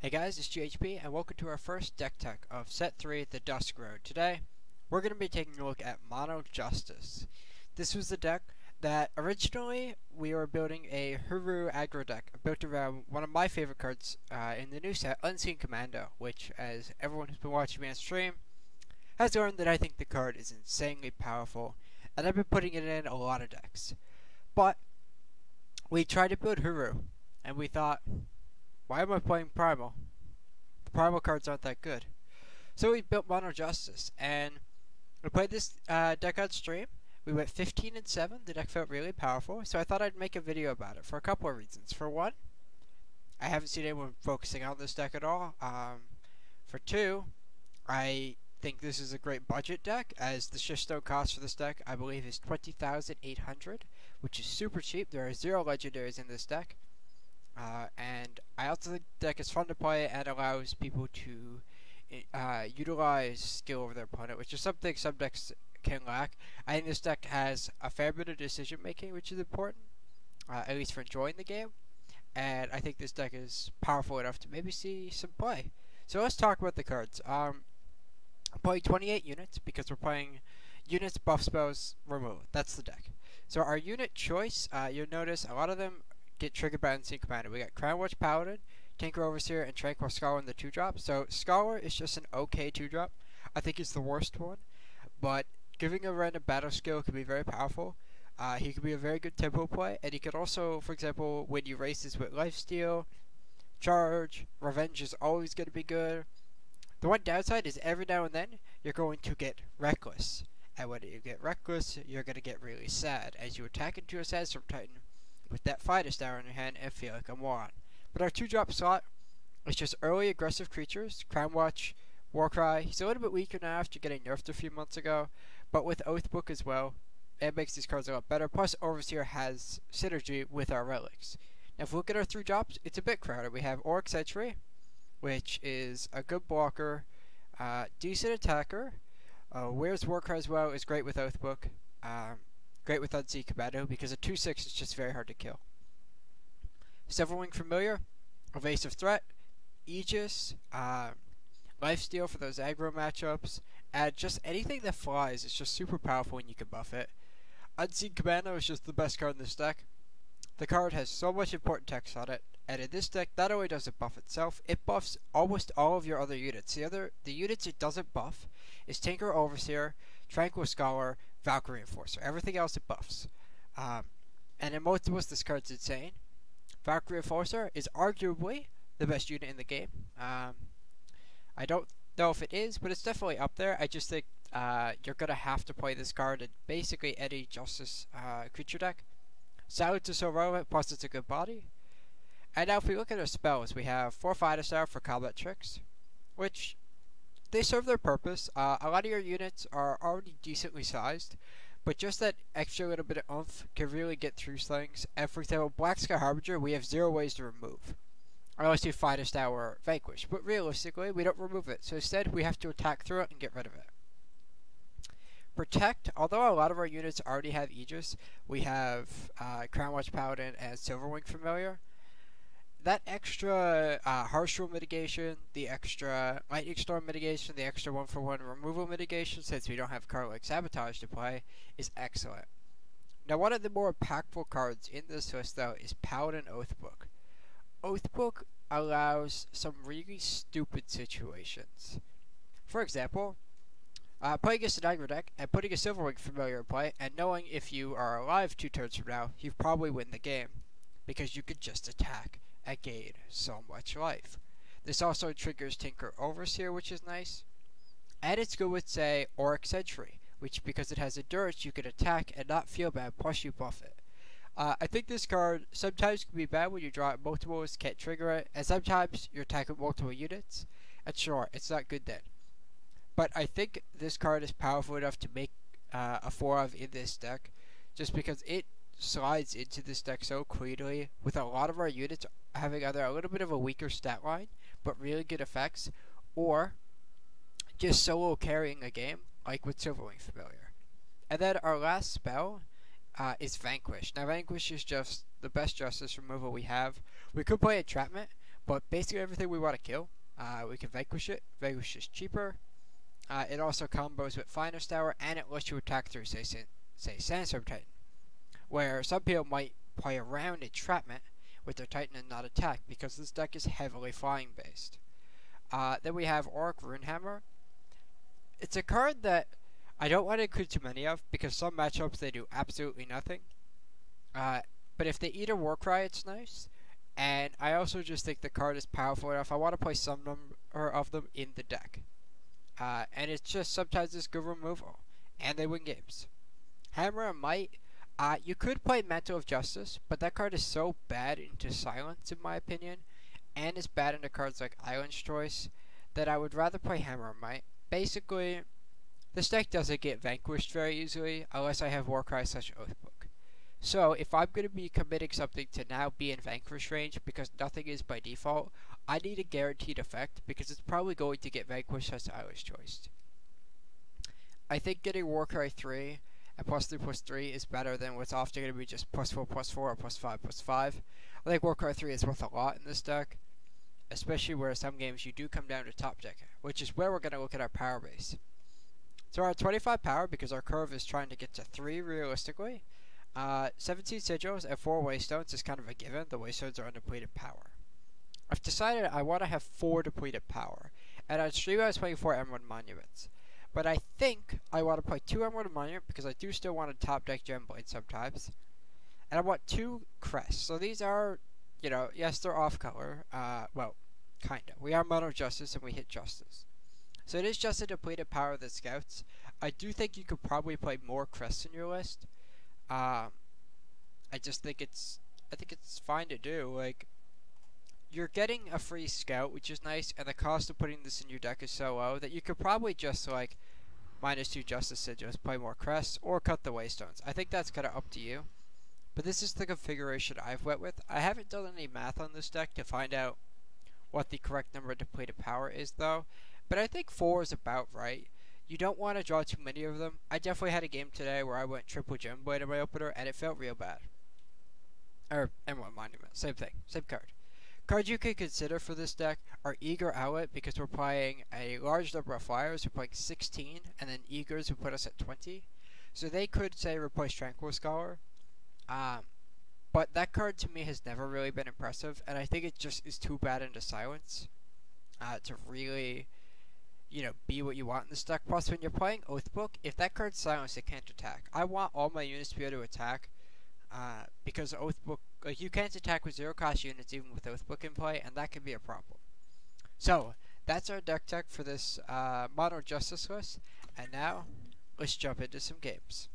Hey guys, it's GHP and welcome to our first deck tech of Set 3, the Dusk Road. Today, we're going to be taking a look at Mono Justice. This was the deck that originally we were building a Huru aggro deck built around one of my favorite cards in the new set, Unseen Commando, which, as everyone who's been watching me on stream, has learned that I think the card is insanely powerful, and I've been putting it in a lot of decks. But, we tried to build Huru, and we thought, why am I playing Primal? The Primal cards aren't that good. So we built Mono Justice, and we played this deck on stream. We went 15 and 7. The deck felt really powerful, so I thought I'd make a video about it for a couple of reasons. For one, I haven't seen anyone focusing on this deck at all. For two, I think this is a great budget deck, as the Shiftstone cost for this deck, I believe, is 20,800, which is super cheap. There are 0 legendaries in this deck. And I also think the deck is fun to play and allows people to utilize skill over their opponent, which is something some decks can lack. I think this deck has a fair bit of decision making, which is important, at least for enjoying the game. And I think this deck is powerful enough to maybe see some play. So let's talk about the cards. I'm playing 28 units because we're playing units, buff spells, removal. That's the deck. So our unit choice, you'll notice a lot of them get triggered by Unseen Commando. We got Crownwatch, Paladin, Tinker Overseer, and Tranquil Scholar in the 2-drop. So Scholar is just an okay 2-drop. I think it's the worst one, but giving a random battle skill can be very powerful. He could be a very good tempo play, and he could also, for example, win you races with Lifesteal, Charge, Revenge is always going to be good. The one downside is every now and then you're going to get Reckless, and when you get Reckless, you're going to get really sad as you attack into a Sandstorm Titan with that Fighter Star in your hand and feel like a moron. But our 2-drop slot is just early aggressive creatures. Crownwatch, Warcry. He's a little bit weaker now after getting nerfed a few months ago, but with Oathbook as well, it makes these cards a lot better. Plus, Overseer has synergy with our relics. Now, if we look at our 3-drops, it's a bit crowded. We have Auric Sentry, which is a good blocker, decent attacker. Where's Warcry as well is great with Oathbook. Great with Unseen Commando because a 2/6 is just very hard to kill. Silverwing Familiar, Evasive Threat, Aegis, Lifesteal for those aggro matchups, and just anything that flies is just super powerful when you can buff it. Unseen Commando is just the best card in this deck. The card has so much important text on it, and in this deck, not only does it buff itself, it buffs almost all of your other units. The units it doesn't buff is Tinker Overseer, Tranquil Scholar, Valkyrie Enforcer. Everything else it buffs. And in multiples, this card's insane. Valkyrie Enforcer is arguably the best unit in the game. I don't know if it is, but it's definitely up there. I just think you're going to have to play this card in basically any Justice creature deck. Silence is so relevant, plus it's a good body. And now if we look at our spells, we have 4 Fighter Star for combat tricks, which they serve their purpose. A lot of your units are already decently sized, but just that extra little bit of oomph can really get through things. And for example, Black Sky Harbinger, we have 0 ways to remove, unless you Fighter Star or Vanquish. But realistically, we don't remove it, so instead we have to attack through it and get rid of it. Protect, although a lot of our units already have Aegis, we have Crownwatch Paladin and Silverwing Familiar. That extra Harsh Rule mitigation, the extra Lightning Storm mitigation, the extra 1-for-1 removal mitigation, since we don't have a card like Sabotage to play, is excellent. Now, one of the more impactful cards in this list, though, is Paladin Oathbook. Oathbook allows some really stupid situations. For example, playing against an aggro deck and putting a Silverwing Familiar in play, and knowing if you are alive 2 turns from now, you probably win the game, because you could just attack and gain so much life. This also triggers Tinker Overseer, which is nice. And it's good with, say, Auric Sentry, which, because it has endurance, you can attack and not feel bad, plus you buff it. I think this card sometimes can be bad when you draw it multiples, can't trigger it, and sometimes you're attacking multiple units, and sure, it's not good then. But I think this card is powerful enough to make a 4 of in this deck, just because it slides into this deck so cleanly, with a lot of our units having either a little bit of a weaker stat line, but really good effects, or just solo carrying a game, like with Silverwing Familiar. And then our last spell is Vanquish. Now, Vanquish is just the best Justice removal we have. We could play Entrapment, But basically everything we want to kill, we can Vanquish it. Vanquish is cheaper. It also combos with Finest Hour, and it lets you attack through, say Sandstorm Titan. Where some people might play around Entrapment with their Titan and not attack, because this deck is heavily flying based. Then we have Auric Runehammer. It's a card that I don't want to include too many of, because some matchups they do absolutely nothing. But if they eat a Warcry, it's nice. And I also just think the card is powerful enough. I want to play some number of them in the deck. And it's just sometimes it's good removal. And they win games. Hammer and Might. You could play Mantle of Justice, but that card is so bad into Silence, in my opinion, and is bad into cards like Island's Choice, that I would rather play Hammer and Might. Basically, this deck doesn't get vanquished very easily, unless I have Warcry / Oathbook. So, if I'm going to be committing something to now be in Vanquish range, because nothing is by default, I need a guaranteed effect, because it's probably going to get vanquished as Island's Choice. I think getting Warcry 3 and +3/+3 is better than what's often going to be just +4/+4 or +5/+5. I think Warcry 3 is worth a lot in this deck, especially where some games you do come down to top deck, which is where we're going to look at our power base. So we're at 25 power because our curve is trying to get to 3 realistically. 17 Sigils and 4 Waystones is kind of a given. The Waystones are undepleted power. I've decided I want to have 4 depleted power, and on stream I was playing 4 Emerald Monuments. But I think I want to play 2 Emerald Monument because I do still want to top deck Gem Blade sometimes. And I want 2 Crest. So these are, you know, yes, they're off color. Well, kinda. We are Mono Justice and we hit Justice. So it is just a depleted power that scouts. I do think you could probably play more Crests in your list. I just think it's fine to do. Like, you're getting a free scout, which is nice, and the cost of putting this in your deck is so low that you could probably just, like, -2 Justice Sigils, play more Crests, or cut the Waystones. I think that's kind of up to you. But this is the configuration I've went with. I haven't done any math on this deck to find out what the correct number of depleted power is, though. But I think 4 is about right. You don't want to draw too many of them. I definitely had a game today where I went triple Gem Blade in my opener, and it felt real bad. Or Emerald Monument, same thing, same card. Cards you could consider for this deck are Eager Outlet, because we're playing a large number of flyers. We're playing 16, and then Eagers who put us at 20. So they could, say, replace Tranquil Scholar. But that card to me has never really been impressive, and I think it just is too bad into Silence to really, you know, be what you want in this deck. Plus, when you're playing Oathbook, if that card's silenced, it can't attack. I want all my units to be able to attack, because Oathbook, like, you can't attack with 0-cost units even with Oathbook in play, and that can be a problem. So, that's our deck tech for this Mono Justice list, and now, let's jump into some games.